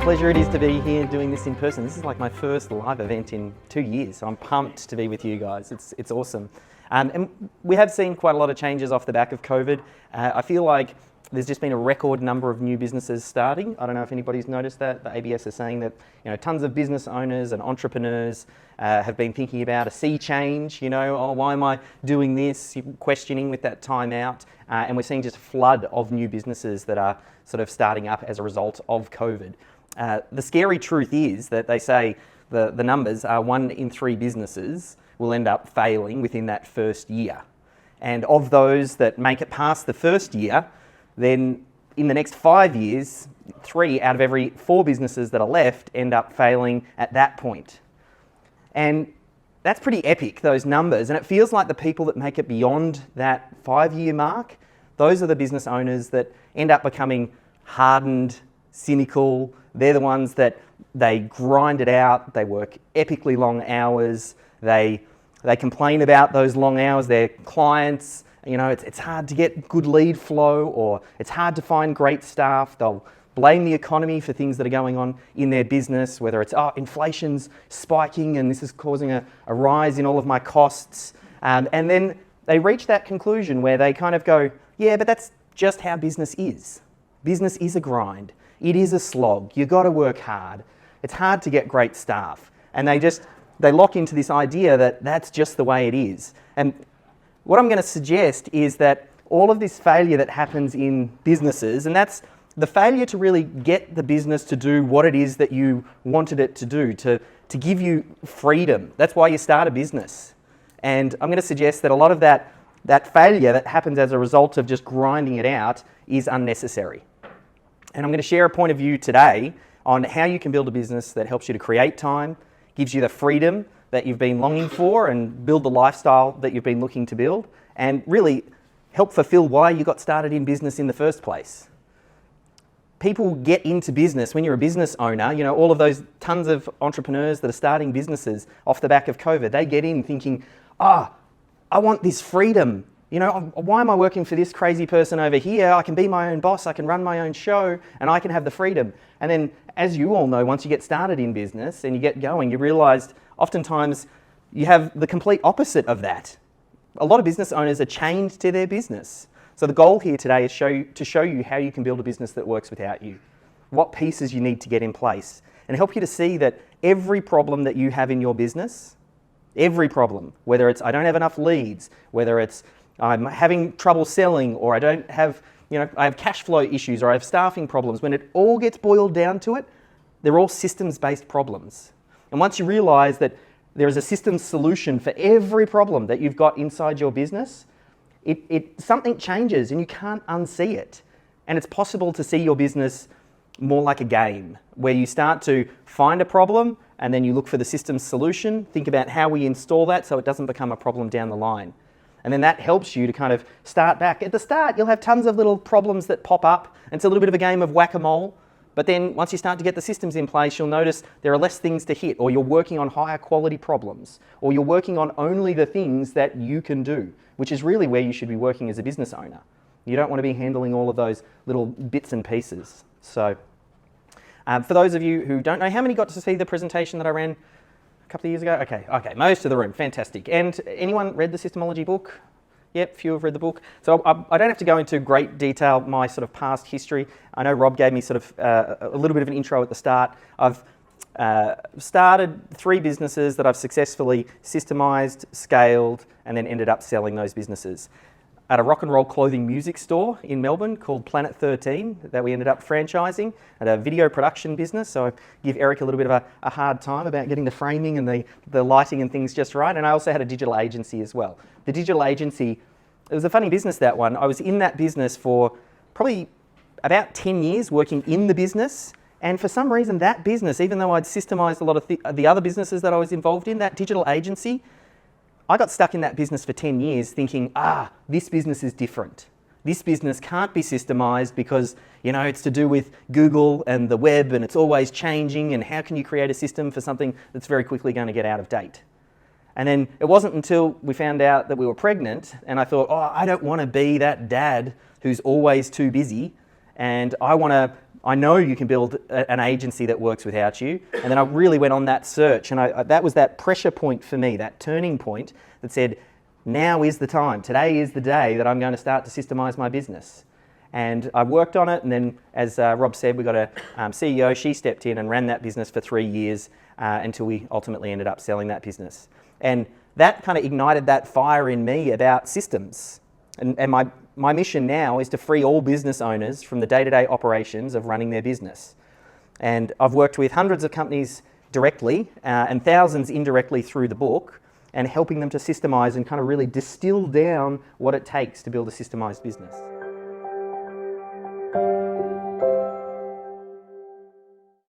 pleasure it is to be here doing this in person. This is like my first live event in 2 years, so I'm pumped to be with you guys. It's awesome. And we have seen quite a lot of changes off the back of COVID. I feel like there's just been a record number of new businesses starting. I don't know if anybody's noticed that. The ABS is saying that tons of business owners and entrepreneurs have been thinking about a sea change. Oh, why am I doing this? Questioning with that time out. And we're seeing just a flood of new businesses that are sort of starting up as a result of COVID. The scary truth is that they say the numbers are 1 in 3 businesses will end up failing within that first year. And of those that make it past the first year, then in the next 5 years, 3 out of every 4 businesses that are left end up failing at that point. And that's pretty epic, those numbers. And it feels like the people that make it beyond that 5-year mark, those are the business owners that end up becoming hardened, cynical. They're the ones that they grind it out, they work epically long hours, they complain about those long hours, their clients, it's hard to get good lead flow, or it's hard to find great staff. They'll blame the economy for things that are going on in their business, whether it's, inflation's spiking and this is causing a rise in all of my costs. And then they reach that conclusion where they kind of go, yeah, but that's just how business is. Business is a grind. It is a slog. You've got to work hard. It's hard to get great staff. And they lock into this idea that that's just the way it is. And what I'm going to suggest is that all of this failure that happens in businesses, and that's the failure to really get the business to do what it is that you wanted it to do, to give you freedom. That's why you start a business. And I'm going to suggest that a lot of that failure that happens as a result of just grinding it out is unnecessary. And I'm going to share a point of view today on how you can build a business that helps you to create time, gives you the freedom that you've been longing for, and build the lifestyle that you've been looking to build, and really help fulfill why you got started in business in the first place. People get into business when you're a business owner, all of those tons of entrepreneurs that are starting businesses off the back of COVID, they get in thinking, I want this freedom. Why am I working for this crazy person over here? I can be my own boss, I can run my own show, and I can have the freedom. And then, as you all know, once you get started in business and you get going, you realize oftentimes you have the complete opposite of that. A lot of business owners are chained to their business. So the goal here today is to show you how you can build a business that works without you, what pieces you need to get in place, and help you to see that every problem that you have in your business, every problem, whether it's I don't have enough leads, whether it's I'm having trouble selling, or I have cash flow issues, or I have staffing problems. When it all gets boiled down to it, they're all systems-based problems. And once you realize that there is a systems solution for every problem that you've got inside your business, something changes and you can't unsee it. And it's possible to see your business more like a game, where you start to find a problem and then you look for the systems solution, think about how we install that so it doesn't become a problem down the line. And then that helps you to kind of start back. At the start, you'll have tons of little problems that pop up. And it's a little bit of a game of whack-a-mole. But then once you start to get the systems in place, you'll notice there are less things to hit, or you're working on higher quality problems, or you're working on only the things that you can do, which is really where you should be working as a business owner. You don't want to be handling all of those little bits and pieces. So for those of you who don't know, how many got to see the presentation that I ran couple of years ago? Okay, most of the room, fantastic. And anyone read the Systemology book? Yep, few have read the book. So I don't have to go into great detail my sort of past history. I know Rob gave me sort of a little bit of an intro at the start. I've started 3 businesses that I've successfully systemized, scaled, and then ended up selling those businesses. At a rock and roll clothing music store in Melbourne called Planet 13 that we ended up franchising, at a video production business. So I give Eric a little bit of a hard time about getting the framing and the lighting and things just right. And I also had a digital agency as well. The digital agency, it was a funny business, that one. I was in that business for probably about 10 years working in the business. And for some reason, that business, even though I'd systemized a lot of the other businesses that I was involved in, that digital agency, I got stuck in that business for 10 years thinking, this business is different. This business can't be systemized because, it's to do with Google and the web and it's always changing, and how can you create a system for something that's very quickly going to get out of date? And then it wasn't until we found out that we were pregnant and I thought, I don't want to be that dad who's always too busy, and I want to I know you can build an agency that works without you. And then I really went on that search, and that was that pressure point for me, that turning point that said, now is the time. Today is the day that I'm going to start to systemize my business. And I worked on it, and then, as Rob said, we got a CEO. She stepped in and ran that business for 3 years until we ultimately ended up selling that business. And that kind of ignited that fire in me about systems. And my mission now is to free all business owners from the day-to-day operations of running their business. And I've worked with hundreds of companies directly and thousands indirectly through the book, and helping them to systemize and kind of really distill down what it takes to build a systemized business.